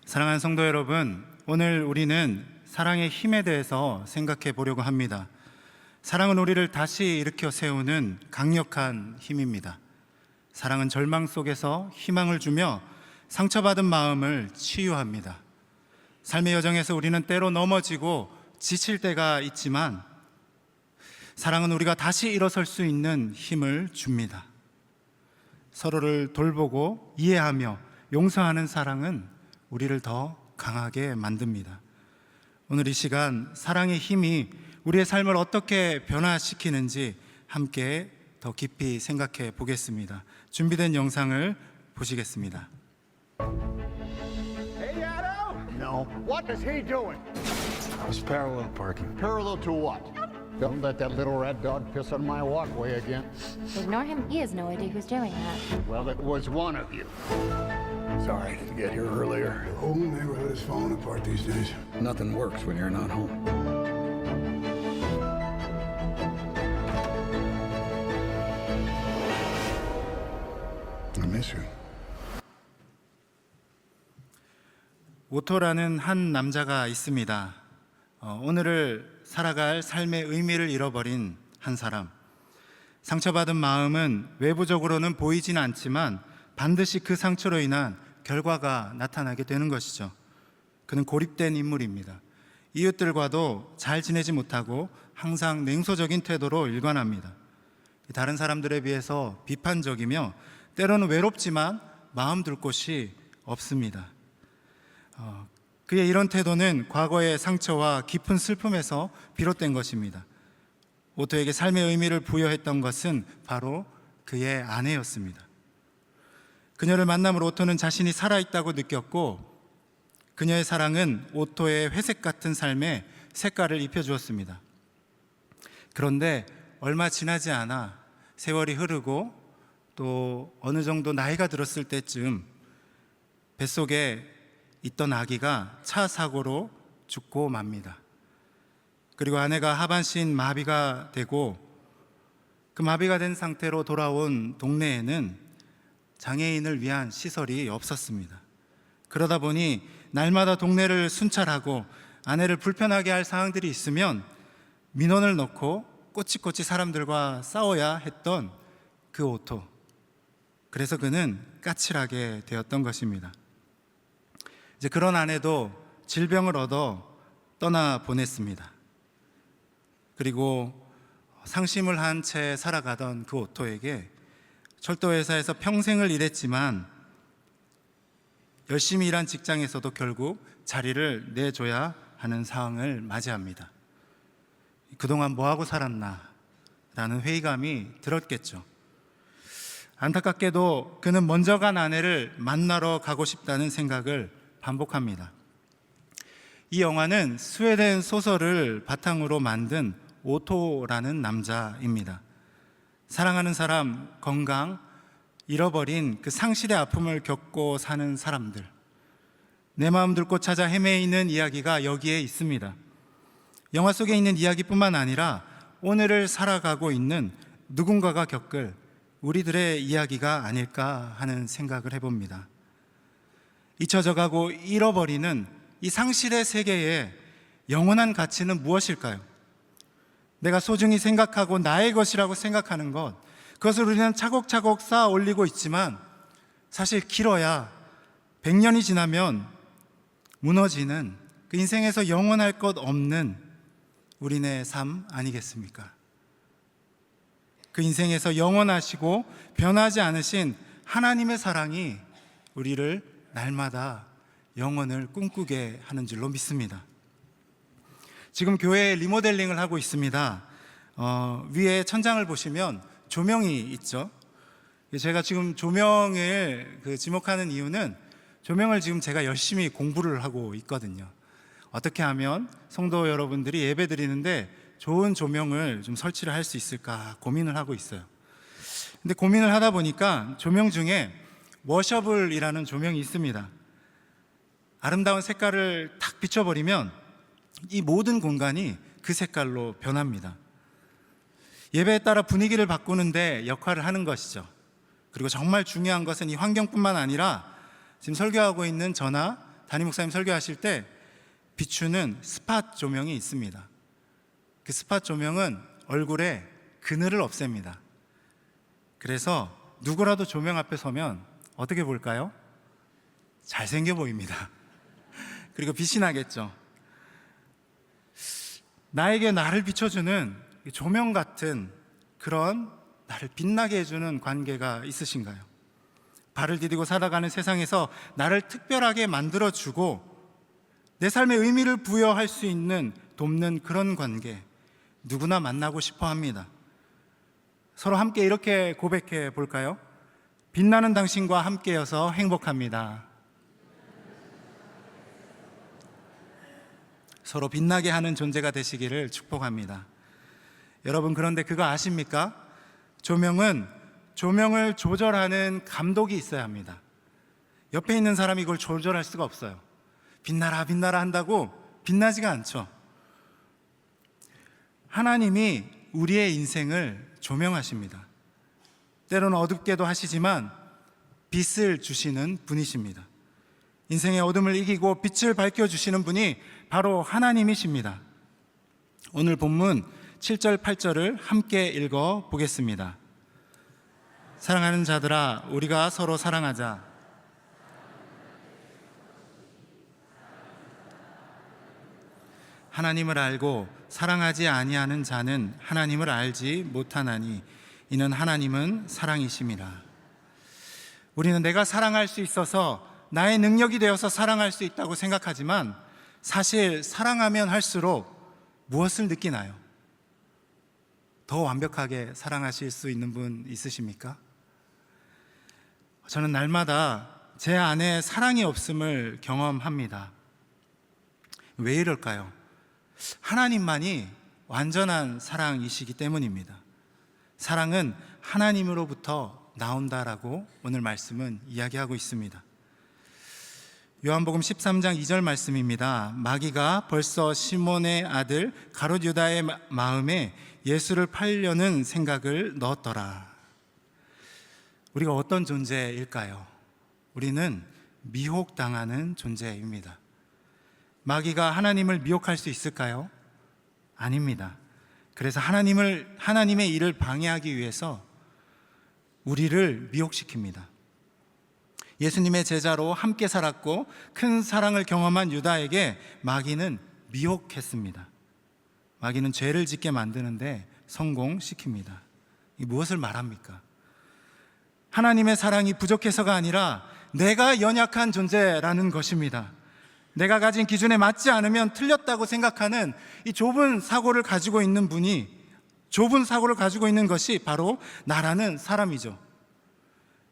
사랑하는 성도 여러분, 오늘 우리는 사랑의 힘에 대해서 생각해 보려고 합니다. 사랑은 우리를 다시 일으켜 세우는 강력한 힘입니다. 사랑은 절망 속에서 희망을 주며 상처받은 마음을 치유합니다. 삶의 여정에서 우리는 때로 넘어지고 지칠 때가 있지만 사랑은 우리가 다시 일어설 수 있는 힘을 줍니다. 서로를 돌보고 이해하며 용서하는 사랑은 우리를 더 강하게 만듭니다. 오늘 이 시간 사랑의 힘이 우리의 삶을 어떻게 변화시키는지 함께 더 깊이 생각해 보겠습니다. 준비된 영상을 보시겠습니다. Hey, Otto! No. What is he doing? It's parallel parking. Parallel to what? Don't let that little red dog piss on my walkway again. Ignore him. He has no idea who's doing that. Well, it was one of you. Sorry I didn't get here earlier. The whole neighborhood is falling apart these days. Nothing works when you're not home. I miss you. 오토라는 한 남자가 있습니다. 오늘을 살아갈 삶의 의미를 잃어버린 한 사람. 상처받은 마음은 외부적으로는 보이지는 않지만 반드시 그 상처로 인한 결과가 나타나게 되는 것이죠. 그는 고립된 인물입니다. 이웃들과도 잘 지내지 못하고 항상 냉소적인 태도로 일관합니다. 다른 사람들에 비해서 비판적이며 때로는 외롭지만 마음 둘 곳이 없습니다. 그의 이런 태도는 과거의 상처와 깊은 슬픔에서 비롯된 것입니다. 오토에게 삶의 의미를 부여했던 것은 바로 그의 아내였습니다. 그녀를 만남으로 오토는 자신이 살아있다고 느꼈고 그녀의 사랑은 오토의 회색 같은 삶에 색깔을 입혀주었습니다. 그런데 얼마 지나지 않아 세월이 흐르고 또 어느 정도 나이가 들었을 때쯤 뱃속에 있던 아기가 차 사고로 죽고 맙니다. 그리고 아내가 하반신 마비가 되고 그 마비가 된 상태로 돌아온 동네에는 장애인을 위한 시설이 없었습니다. 그러다 보니 날마다 동네를 순찰하고 아내를 불편하게 할 상황들이 있으면 민원을 넣고 꼬치꼬치 사람들과 싸워야 했던 그 오토. 그래서 그는 까칠하게 되었던 것입니다. 이제 그런 아내도 질병을 얻어 떠나 보냈습니다. 그리고 상심을 한 채 살아가던 그 오토에게 철도회사에서 평생을 일했지만 열심히 일한 직장에서도 결국 자리를 내줘야 하는 상황을 맞이합니다. 그동안 뭐하고 살았나 라는 회의감이 들었겠죠. 안타깝게도 그는 먼저 간 아내를 만나러 가고 싶다는 생각을 반복합니다. 이 영화는 스웨덴 소설을 바탕으로 만든 오토라는 남자입니다. 사랑하는 사람, 건강, 잃어버린 그 상실의 아픔을 겪고 사는 사람들, 내 마음 들고 찾아 헤매이는 이야기가 여기에 있습니다. 영화 속에 있는 이야기뿐만 아니라 오늘을 살아가고 있는 누군가가 겪을 우리들의 이야기가 아닐까 하는 생각을 해봅니다. 잊혀져가고 잃어버리는 이 상실의 세계의 영원한 가치는 무엇일까요? 내가 소중히 생각하고 나의 것이라고 생각하는 것, 그것을 우리는 차곡차곡 쌓아 올리고 있지만 사실 길어야 100년이 지나면 무너지는 그 인생에서 영원할 것 없는 우리네 삶 아니겠습니까? 그 인생에서 영원하시고 변하지 않으신 하나님의 사랑이 우리를 날마다 영혼을 꿈꾸게 하는 줄로 믿습니다. 지금 교회에 리모델링을 하고 있습니다. 위에 천장을 보시면 조명이 있죠. 제가 지금 조명을 지목하는 이유는 조명을 지금 제가 열심히 공부를 하고 있거든요. 어떻게 하면 성도 여러분들이 예배 드리는데 좋은 조명을 좀 설치를 할 수 있을까 고민을 하고 있어요. 근데 고민을 하다 보니까 조명 중에 워셔블이라는 조명이 있습니다. 아름다운 색깔을 탁 비춰버리면 이 모든 공간이 그 색깔로 변합니다. 예배에 따라 분위기를 바꾸는데 역할을 하는 것이죠. 그리고 정말 중요한 것은 이 환경뿐만 아니라 지금 설교하고 있는 저나 담임 목사님 설교하실 때 비추는 스팟 조명이 있습니다. 그 스팟 조명은 얼굴에 그늘을 없앱니다. 그래서 누구라도 조명 앞에 서면 어떻게 볼까요? 잘생겨 보입니다. 그리고 빛이 나겠죠. 나에게 나를 비춰주는 조명 같은 그런 나를 빛나게 해주는 관계가 있으신가요? 발을 디디고 살아가는 세상에서 나를 특별하게 만들어주고 내 삶에 의미를 부여할 수 있는 돕는 그런 관계, 누구나 만나고 싶어 합니다. 서로 함께 이렇게 고백해 볼까요? 빛나는 당신과 함께여서 행복합니다. 서로 빛나게 하는 존재가 되시기를 축복합니다. 여러분, 그런데 그거 아십니까? 조명은 조명을 조절하는 감독이 있어야 합니다. 옆에 있는 사람이 이걸 조절할 수가 없어요. 빛나라 빛나라 한다고 빛나지가 않죠. 하나님이 우리의 인생을 조명하십니다. 때로는 어둡게도 하시지만 빛을 주시는 분이십니다. 인생의 어둠을 이기고 빛을 밝혀주시는 분이 바로 하나님이십니다. 오늘 본문 7절 8절을 함께 읽어 보겠습니다. 사랑하는 자들아, 우리가 서로 사랑하자. 하나님을 알고 사랑하지 아니하는 자는 하나님을 알지 못하나니 이는 하나님은 사랑이심이라. 우리는 내가 사랑할 수 있어서 나의 능력이 되어서 사랑할 수 있다고 생각하지만 사실 사랑하면 할수록 무엇을 느끼나요? 더 완벽하게 사랑하실 수 있는 분 있으십니까? 저는 날마다 제 안에 사랑이 없음을 경험합니다. 왜 이럴까요? 하나님만이 완전한 사랑이시기 때문입니다. 사랑은 하나님으로부터 나온다라고 오늘 말씀은 이야기하고 있습니다. 요한복음 13장 2절 말씀입니다. 마귀가 벌써 시몬의 아들 가롯 유다의 마음에 예수를 팔려는 생각을 넣었더라. 우리가 어떤 존재일까요? 우리는 미혹당하는 존재입니다. 마귀가 하나님을 미혹할 수 있을까요? 아닙니다. 그래서 하나님의 일을 방해하기 위해서 우리를 미혹시킵니다. 예수님의 제자로 함께 살았고 큰 사랑을 경험한 유다에게 마귀는 미혹했습니다. 마귀는 죄를 짓게 만드는데 성공시킵니다. 이 무엇을 말합니까? 하나님의 사랑이 부족해서가 아니라 내가 연약한 존재라는 것입니다. 내가 가진 기준에 맞지 않으면 틀렸다고 생각하는 이 좁은 사고를 가지고 있는 분이, 좁은 사고를 가지고 있는 것이 바로 나라는 사람이죠.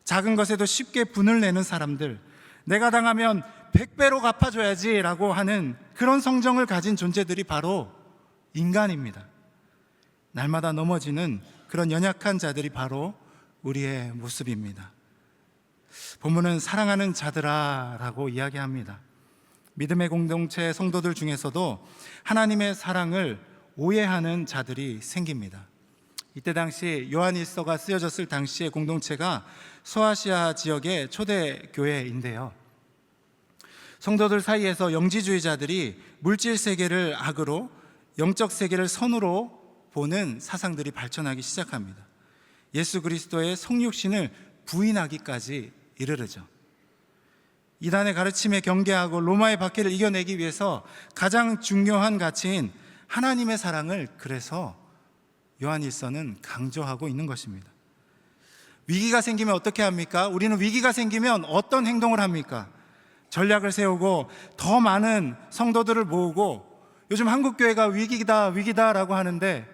작은 것에도 쉽게 분을 내는 사람들, 내가 당하면 100배로 갚아줘야지 라고 하는 그런 성정을 가진 존재들이 바로 인간입니다. 날마다 넘어지는 그런 연약한 자들이 바로 우리의 모습입니다. 본문은 사랑하는 자들아 라고 이야기합니다. 믿음의 공동체 성도들 중에서도 하나님의 사랑을 오해하는 자들이 생깁니다. 이때 당시 요한일서가 쓰여졌을 당시의 공동체가 소아시아 지역의 초대교회인데요, 성도들 사이에서 영지주의자들이 물질 세계를 악으로, 영적 세계를 선으로 보는 사상들이 발전하기 시작합니다. 예수 그리스도의 성육신을 부인하기까지 이르르죠. 이단의 가르침에 경계하고 로마의 박해를 이겨내기 위해서 가장 중요한 가치인 하나님의 사랑을 그래서 요한일서는 강조하고 있는 것입니다. 위기가 생기면 어떻게 합니까? 우리는 위기가 생기면 어떤 행동을 합니까? 전략을 세우고 더 많은 성도들을 모으고, 요즘 한국교회가 위기다 위기다라고 하는데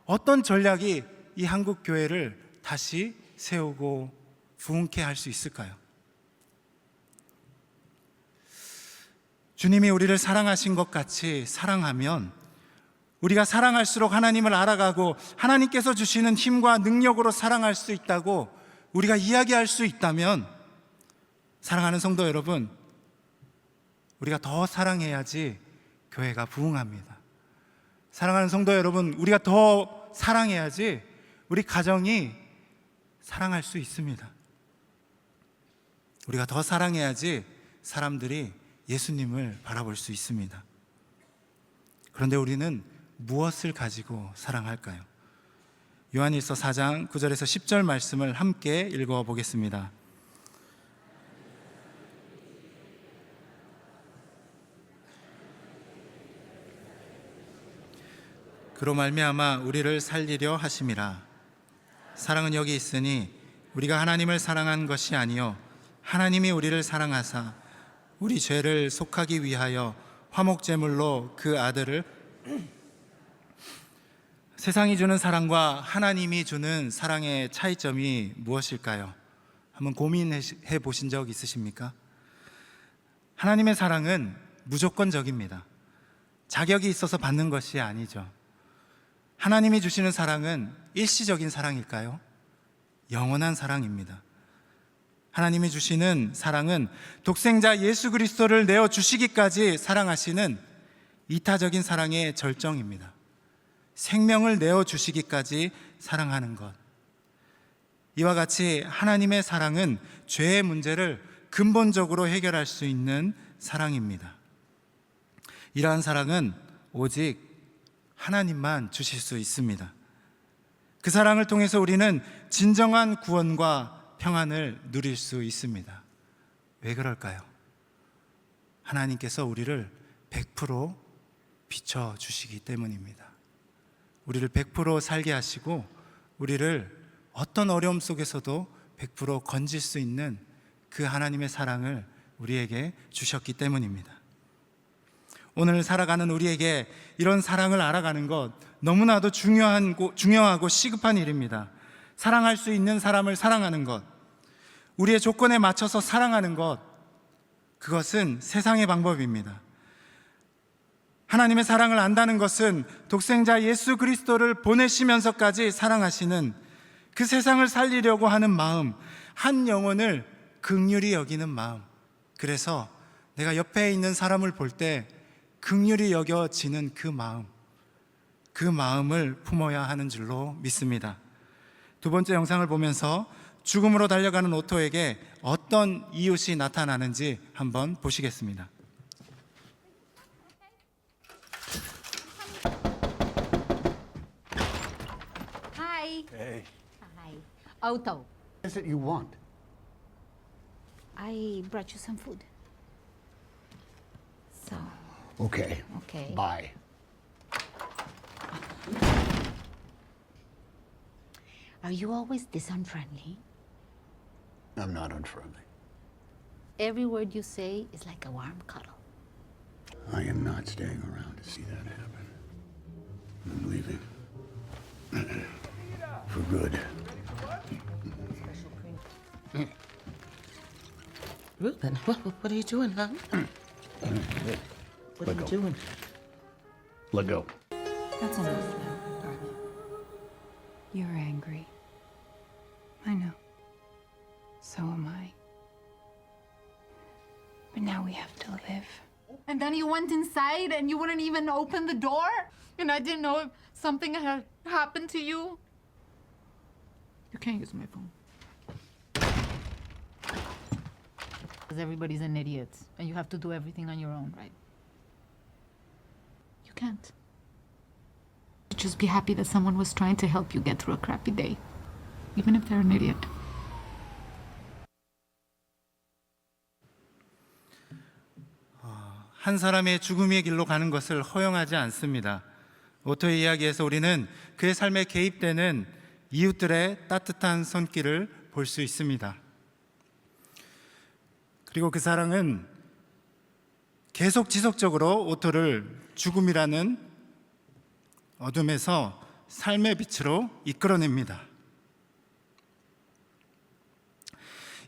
어떤 전략이 이 한국교회를 다시 세우고 부흥케 할 수 있을까요? 주님이 우리를 사랑하신 것 같이 사랑하면 우리가 사랑할수록 하나님을 알아가고 하나님께서 주시는 힘과 능력으로 사랑할 수 있다고 우리가 이야기할 수 있다면, 사랑하는 성도 여러분, 우리가 더 사랑해야지 교회가 부흥합니다. 사랑하는 성도 여러분, 우리가 더 사랑해야지 우리 가정이 사랑할 수 있습니다. 우리가 더 사랑해야지 사람들이 예수님을 바라볼 수 있습니다. 그런데 우리는 무엇을 가지고 사랑할까요? 요한일서 4장 9절에서 10절 말씀을 함께 읽어 보겠습니다. 그로 말미암아 우리를 살리려 하심이라. 사랑은 여기 있으니 우리가 하나님을 사랑한 것이 아니요 하나님이 우리를 사랑하사 우리 죄를 속하기 위하여 화목제물로 그 아들을 세상이 주는 사랑과 하나님이 주는 사랑의 차이점이 무엇일까요? 한번 고민해 보신 적 있으십니까? 하나님의 사랑은 무조건적입니다. 자격이 있어서 받는 것이 아니죠. 하나님이 주시는 사랑은 일시적인 사랑일까요? 영원한 사랑입니다. 하나님이 주시는 사랑은 독생자 예수 그리스도를 내어 주시기까지 사랑하시는 이타적인 사랑의 절정입니다. 생명을 내어 주시기까지 사랑하는 것. 이와 같이 하나님의 사랑은 죄의 문제를 근본적으로 해결할 수 있는 사랑입니다. 이러한 사랑은 오직 하나님만 주실 수 있습니다. 그 사랑을 통해서 우리는 진정한 구원과 평안을 누릴 수 있습니다. 왜 그럴까요? 하나님께서 우리를 100% 비춰주시기 때문입니다. 우리를 100% 살게 하시고 우리를 어떤 어려움 속에서도 100% 건질 수 있는 그 하나님의 사랑을 우리에게 주셨기 때문입니다. 오늘 살아가는 우리에게 이런 사랑을 알아가는 것 너무나도 중요하고 시급한 일입니다. 사랑할 수 있는 사람을 사랑하는 것, 우리의 조건에 맞춰서 사랑하는 것, 그것은 세상의 방법입니다. 하나님의 사랑을 안다는 것은 독생자 예수 그리스도를 보내시면서까지 사랑하시는 그 세상을 살리려고 하는 마음, 한 영혼을 긍휼히 여기는 마음. 그래서 내가 옆에 있는 사람을 볼 때 긍휼히 여겨지는 그 마음, 그 마음을 품어야 하는 줄로 믿습니다. 두 번째 영상을 보면서 죽음으로 달려가는 오토에게 어떤 이웃이 나타나는지 한번 보시겠습니다. Hi. Hey. Hi. Otto, What is it you want? I brought you some food. So, Okay. okay. Bye. Are you always this unfriendly? I'm not unfriendly. Every word you say is like a warm cuddle. I am not staying around to see that happen. I'm leaving. For good. Reuben, what are you doing, huh? What are you doing? Let go. That's enough now, darling. You're angry. I know. So am I. But now we have to live. And then you went inside and you wouldn't even open the door? And I didn't know if something had happened to you? You can't use my phone. Because everybody's an idiot and you have to do everything on your own, right? You can't. Just be happy that someone was trying to help you get through a crappy day, even if they're an idiot. 한 사람의 죽음의 길로 가는 것을 허용하지 않습니다. 오토의 이야기에서 우리는 그의 삶에 개입되는 이웃들의 따뜻한 손길을 볼 수 있습니다. 그리고 그 사랑은 계속 지속적으로 오토를 죽음이라는 어둠에서 삶의 빛으로 이끌어냅니다.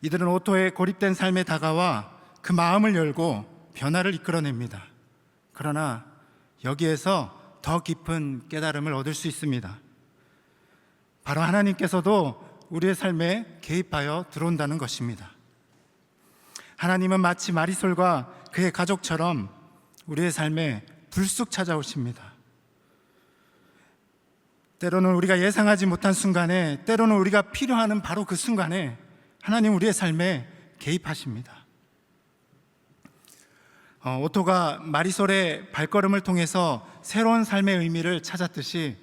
이들은 오토의 고립된 삶에 다가와 그 마음을 열고 변화를 이끌어냅니다. 그러나 여기에서 더 깊은 깨달음을 얻을 수 있습니다. 바로 하나님께서도 우리의 삶에 개입하여 들어온다는 것입니다. 하나님은 마치 마리솔과 그의 가족처럼 우리의 삶에 불쑥 찾아오십니다. 때로는 우리가 예상하지 못한 순간에, 때로는 우리가 필요하는 바로 그 순간에 하나님 우리의 삶에 개입하십니다. 오토가 마리솔의 발걸음을 통해서 새로운 삶의 의미를 찾았듯이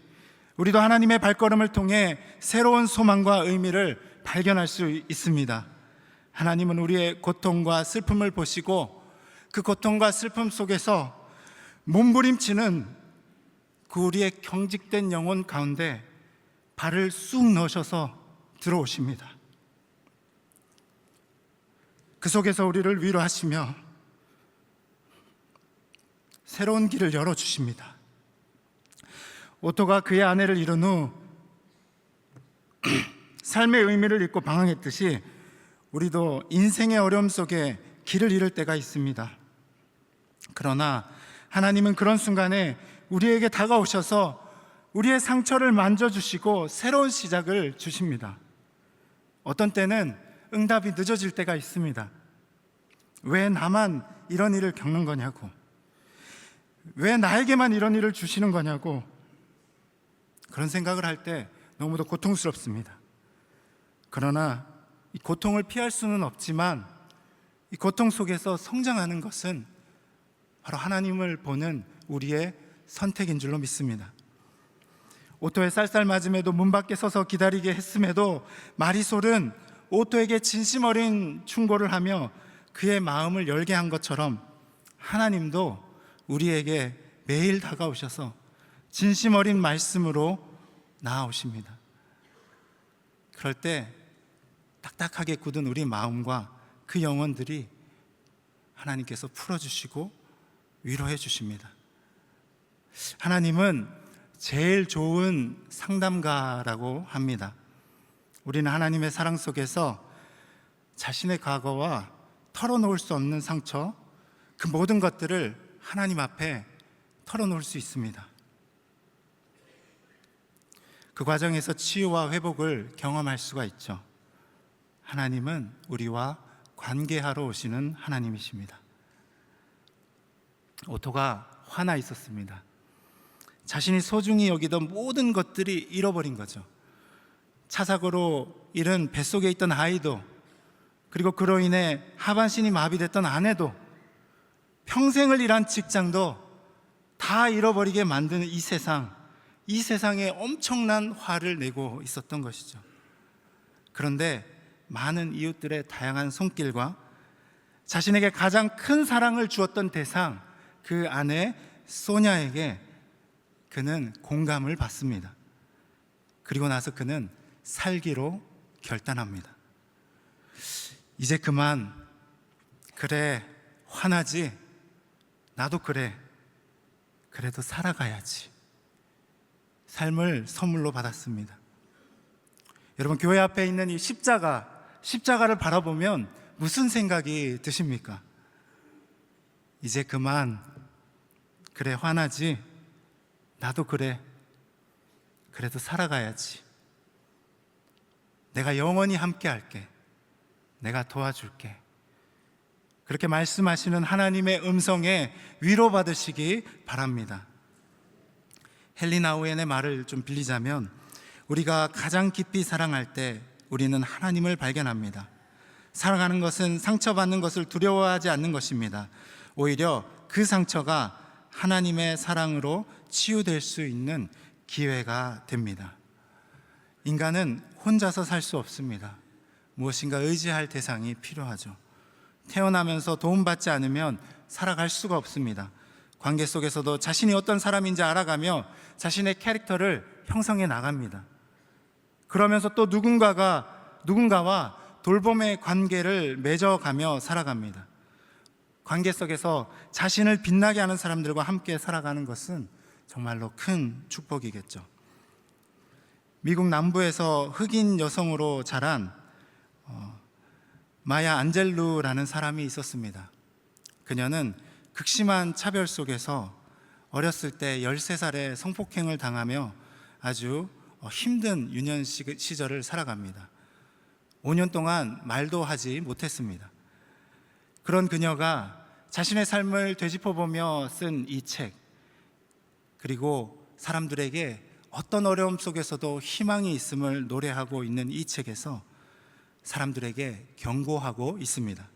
우리도 하나님의 발걸음을 통해 새로운 소망과 의미를 발견할 수 있습니다. 하나님은 우리의 고통과 슬픔을 보시고 그 고통과 슬픔 속에서 몸부림치는 그 우리의 경직된 영혼 가운데 발을 쑥 넣으셔서 들어오십니다. 그 속에서 우리를 위로하시며 새로운 길을 열어주십니다. 오토가 그의 아내를 잃은 후 삶의 의미를 잃고 방황했듯이 우리도 인생의 어려움 속에 길을 잃을 때가 있습니다. 그러나 하나님은 그런 순간에 우리에게 다가오셔서 우리의 상처를 만져주시고 새로운 시작을 주십니다. 어떤 때는 응답이 늦어질 때가 있습니다. 왜 나만 이런 일을 겪는 거냐고, 왜 나에게만 이런 일을 주시는 거냐고 그런 생각을 할 때 너무도 고통스럽습니다. 그러나 이 고통을 피할 수는 없지만 이 고통 속에서 성장하는 것은 바로 하나님을 보는 우리의 선택인 줄로 믿습니다. 오토의 쌀쌀맞음에도 문 밖에 서서 기다리게 했음에도 마리솔은 오토에게 진심 어린 충고를 하며 그의 마음을 열게 한 것처럼 하나님도 우리에게 매일 다가오셔서 진심 어린 말씀으로 나아오십니다. 그럴 때 딱딱하게 굳은 우리 마음과 그 영혼들이 하나님께서 풀어주시고 위로해 주십니다. 하나님은 제일 좋은 상담가라고 합니다. 우리는 하나님의 사랑 속에서 자신의 과거와 털어놓을 수 없는 상처, 그 모든 것들을 하나님 앞에 털어놓을 수 있습니다. 그 과정에서 치유와 회복을 경험할 수가 있죠. 하나님은 우리와 관계하러 오시는 하나님이십니다. 오토가 화나 있었습니다. 자신이 소중히 여기던 모든 것들이 잃어버린 거죠. 차 사고로 잃은 뱃속에 있던 아이도, 그리고 그로 인해 하반신이 마비됐던 아내도, 평생을 일한 직장도 다 잃어버리게 만드는 이 세상에 엄청난 화를 내고 있었던 것이죠. 그런데 많은 이웃들의 다양한 손길과 자신에게 가장 큰 사랑을 주었던 대상, 그 아내 소냐에게 그는 공감을 받습니다. 그리고 나서 그는 살기로 결단합니다. 이제 그만, 그래, 화나지, 나도 그래, 그래도 살아가야지. 삶을 선물로 받았습니다. 여러분, 교회 앞에 있는 이 십자가를 바라보면 무슨 생각이 드십니까? 이제 그만, 그래, 화나지, 나도 그래, 그래도 살아가야지. 내가 영원히 함께 할게. 내가 도와줄게. 그렇게 말씀하시는 하나님의 음성에 위로받으시기 바랍니다. 헨리 나우엔의 말을 좀 빌리자면, 우리가 가장 깊이 사랑할 때 우리는 하나님을 발견합니다. 사랑하는 것은 상처받는 것을 두려워하지 않는 것입니다. 오히려 그 상처가 하나님의 사랑으로 치유될 수 있는 기회가 됩니다. 인간은 혼자서 살 수 없습니다. 무엇인가 의지할 대상이 필요하죠. 태어나면서 도움받지 않으면 살아갈 수가 없습니다. 관계 속에서도 자신이 어떤 사람인지 알아가며 자신의 캐릭터를 형성해 나갑니다. 그러면서 또 누군가와 돌봄의 관계를 맺어가며 살아갑니다. 관계 속에서 자신을 빛나게 하는 사람들과 함께 살아가는 것은 정말로 큰 축복이겠죠. 미국 남부에서 흑인 여성으로 자란 마야 안젤루라는 사람이 있었습니다. 그녀는 극심한 차별 속에서 어렸을 때 13살에 성폭행을 당하며 아주 힘든 유년 시절을 살아갑니다. 5년 동안 말도 하지 못했습니다. 그런 그녀가 자신의 삶을 되짚어보며 쓴 이 책, 그리고 사람들에게 어떤 어려움 속에서도 희망이 있음을 노래하고 있는 이 책에서 사람들에게 경고하고 있습니다.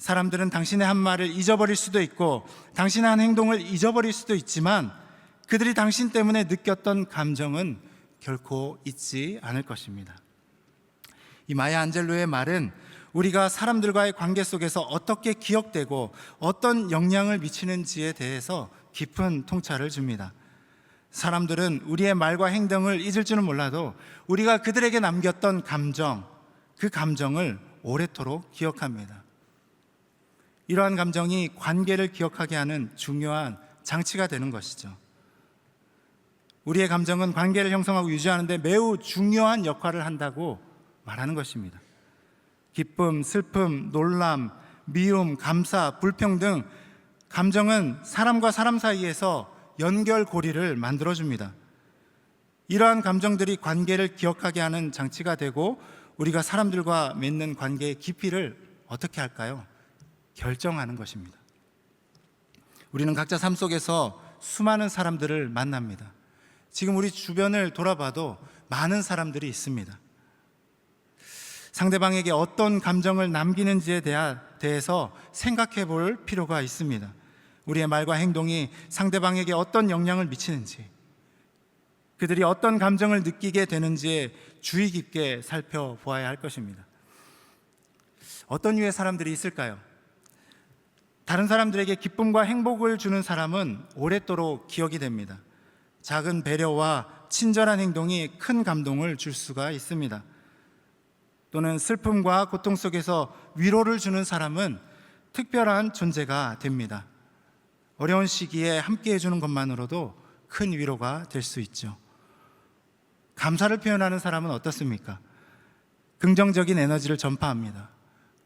사람들은 당신의 한 말을 잊어버릴 수도 있고 당신의 한 행동을 잊어버릴 수도 있지만 그들이 당신 때문에 느꼈던 감정은 결코 잊지 않을 것입니다. 이 마야 안젤로의 말은 우리가 사람들과의 관계 속에서 어떻게 기억되고 어떤 영향을 미치는지에 대해서 깊은 통찰을 줍니다. 사람들은 우리의 말과 행동을 잊을 줄은 몰라도 우리가 그들에게 남겼던 감정, 그 감정을 오래도록 기억합니다. 이러한 감정이 관계를 기억하게 하는 중요한 장치가 되는 것이죠. 우리의 감정은 관계를 형성하고 유지하는 데 매우 중요한 역할을 한다고 말하는 것입니다. 기쁨, 슬픔, 놀람, 미움, 감사, 불평 등 감정은 사람과 사람 사이에서 연결고리를 만들어줍니다. 이러한 감정들이 관계를 기억하게 하는 장치가 되고 우리가 사람들과 맺는 관계의 깊이를 어떻게 할까요? 결정하는 것입니다. 우리는 각자 삶 속에서 수많은 사람들을 만납니다. 지금 우리 주변을 돌아봐도 많은 사람들이 있습니다. 상대방에게 어떤 감정을 남기는지에 대해서 생각해 볼 필요가 있습니다. 우리의 말과 행동이 상대방에게 어떤 영향을 미치는지, 그들이 어떤 감정을 느끼게 되는지에 주의 깊게 살펴보아야 할 것입니다. 어떤 류의 사람들이 있을까요? 다른 사람들에게 기쁨과 행복을 주는 사람은 오랫도록 기억이 됩니다. 작은 배려와 친절한 행동이 큰 감동을 줄 수가 있습니다. 또는 슬픔과 고통 속에서 위로를 주는 사람은 특별한 존재가 됩니다. 어려운 시기에 함께 해주는 것만으로도 큰 위로가 될 수 있죠. 감사를 표현하는 사람은 어떻습니까? 긍정적인 에너지를 전파합니다.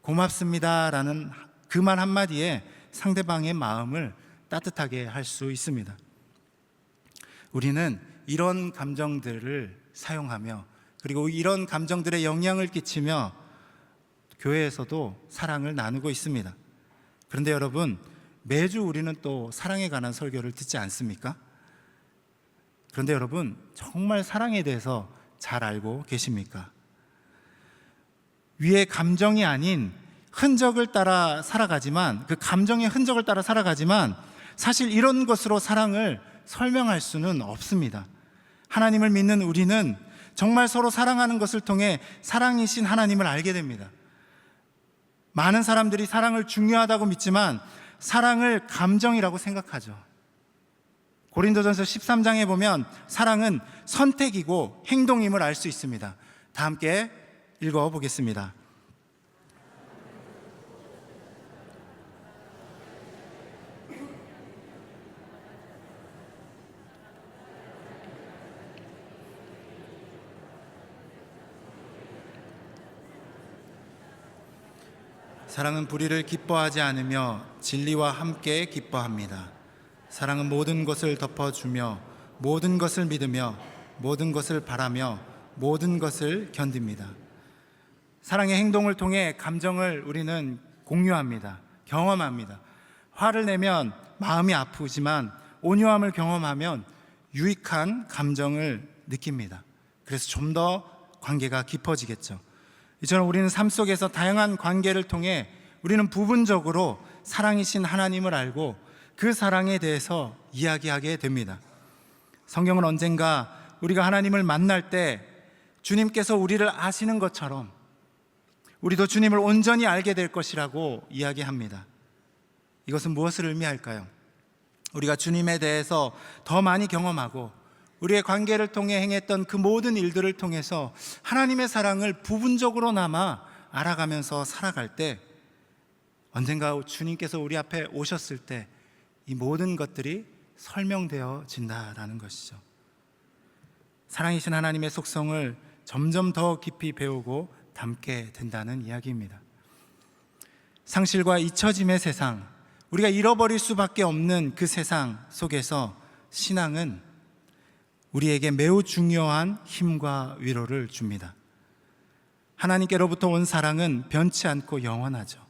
고맙습니다라는 그 말 한마디에 상대방의 마음을 따뜻하게 할 수 있습니다. 우리는 이런 감정들을 사용하며 그리고 이런 감정들에 영향을 끼치며 교회에서도 사랑을 나누고 있습니다. 그런데 여러분, 매주 우리는 또 사랑에 관한 설교를 듣지 않습니까? 그런데 여러분, 정말 사랑에 대해서 잘 알고 계십니까? 위의 감정이 아닌 흔적을 따라 살아가지만, 그 감정의 흔적을 따라 살아가지만 사실 이런 것으로 사랑을 설명할 수는 없습니다. 하나님을 믿는 우리는 정말 서로 사랑하는 것을 통해 사랑이신 하나님을 알게 됩니다. 많은 사람들이 사랑을 중요하다고 믿지만 사랑을 감정이라고 생각하죠. 고린도전서 13장에 보면 사랑은 선택이고 행동임을 알 수 있습니다. 다 함께 읽어보겠습니다. 사랑은 불의를 기뻐하지 않으며 진리와 함께 기뻐합니다. 사랑은 모든 것을 덮어주며 모든 것을 믿으며 모든 것을 바라며 모든 것을 견딥니다. 사랑의 행동을 통해 감정을 우리는 공유합니다. 경험합니다. 화를 내면 마음이 아프지만 온유함을 경험하면 유익한 감정을 느낍니다. 그래서 좀 더 관계가 깊어지겠죠. 이처럼 우리는 삶 속에서 다양한 관계를 통해 우리는 부분적으로 사랑이신 하나님을 알고 그 사랑에 대해서 이야기하게 됩니다. 성경은 언젠가 우리가 하나님을 만날 때 주님께서 우리를 아시는 것처럼 우리도 주님을 온전히 알게 될 것이라고 이야기합니다. 이것은 무엇을 의미할까요? 우리가 주님에 대해서 더 많이 경험하고 우리의 관계를 통해 행했던 그 모든 일들을 통해서 하나님의 사랑을 부분적으로나마 알아가면서 살아갈 때 언젠가 주님께서 우리 앞에 오셨을 때 이 모든 것들이 설명되어진다라는 것이죠. 사랑이신 하나님의 속성을 점점 더 깊이 배우고 담게 된다는 이야기입니다. 상실과 잊혀짐의 세상, 우리가 잃어버릴 수밖에 없는 그 세상 속에서 신앙은 우리에게 매우 중요한 힘과 위로를 줍니다. 하나님께로부터 온 사랑은 변치 않고 영원하죠.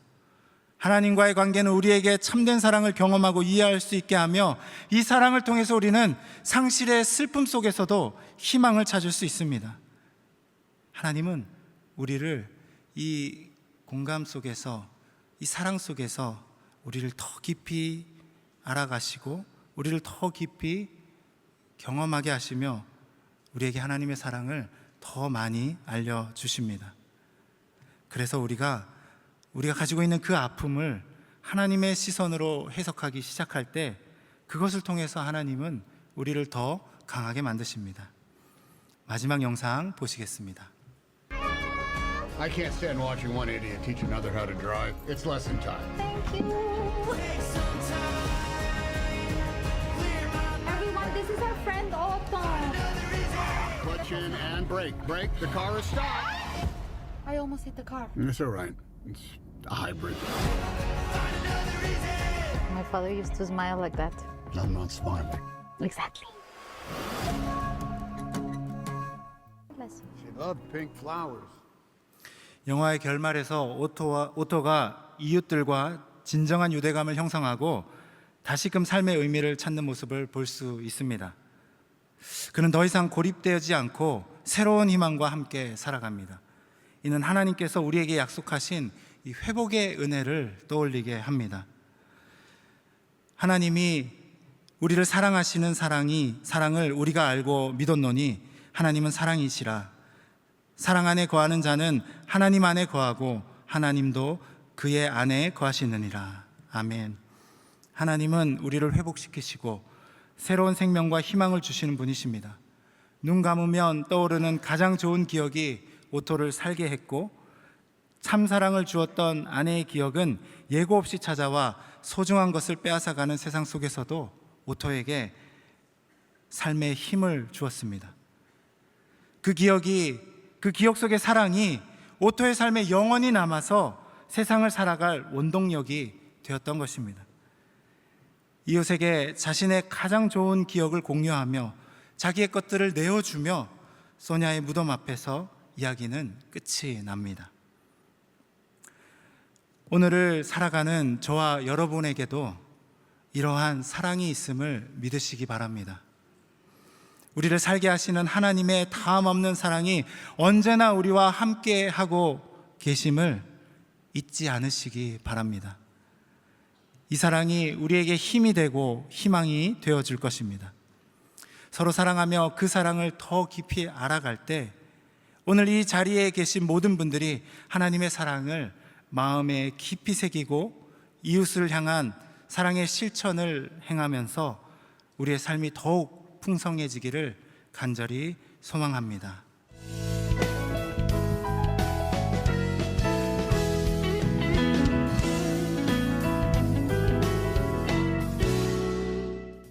하나님과의 관계는 우리에게 참된 사랑을 경험하고 이해할 수 있게 하며 이 사랑을 통해서 우리는 상실의 슬픔 속에서도 희망을 찾을 수 있습니다. 하나님은 우리를 이 공감 속에서 이 사랑 속에서 우리를 더 깊이 알아가시고 우리를 더 깊이 경험하게 하시며 우리에게 하나님의 사랑을 더 많이 알려주십니다. 그래서 우리가 가지고 있는 그 아픔을 하나님의 시선으로 해석하기 시작할 때 그것을 통해서 하나님은 우리를 더 강하게 만드십니다. 마지막 영상 보시겠습니다. I can't stand watching one idiot teach another how to drive. It's lesson time. Everyone, this is our friend Otto. Clutch in and brake. Brake. The car is stopped. I almost hit the car. It's all right. It's a hybrid. My father used to smile like that. I'm not smiling. Exactly. Bless you. She loved pink flowers. 영화의 결말에서 오토가 이웃들과 진정한 유대감을 형성하고 다시금 삶의 의미를 찾는 모습을 볼 수 있습니다. 그는 더 이상 고립되지 않고 새로운 희망과 함께 살아갑니다. 이는 하나님께서 우리에게 약속하신 이 회복의 은혜를 떠올리게 합니다. 하나님이 우리를 사랑하시는 사랑을 우리가 알고 믿었노니 하나님은 사랑이시라. 사랑 안에 거하는 자는 하나님 안에 거하고 하나님도 그의 안에 거하시느니라. 아멘. 하나님은 우리를 회복시키시고 새로운 생명과 희망을 주시는 분이십니다. 눈 감으면 떠오르는 가장 좋은 기억이 오토를 살게 했고 참사랑을 주었던 아내의 기억은 예고 없이 찾아와 소중한 것을 빼앗아가는 세상 속에서도 오토에게 삶의 힘을 주었습니다. 그 기억 속의 사랑이 오토의 삶에 영원히 남아서 세상을 살아갈 원동력이 되었던 것입니다. 이웃에게 자신의 가장 좋은 기억을 공유하며 자기의 것들을 내어주며 소냐의 무덤 앞에서 이야기는 끝이 납니다. 오늘을 살아가는 저와 여러분에게도 이러한 사랑이 있음을 믿으시기 바랍니다. 우리를 살게 하시는 하나님의 다함없는 사랑이 언제나 우리와 함께 하고 계심을 잊지 않으시기 바랍니다. 이 사랑이 우리에게 힘이 되고 희망이 되어줄 것입니다. 서로 사랑하며 그 사랑을 더 깊이 알아갈 때 오늘 이 자리에 계신 모든 분들이 하나님의 사랑을 마음에 깊이 새기고 이웃을 향한 사랑의 실천을 행하면서 우리의 삶이 더욱 풍성해지기를 간절히 소망합니다.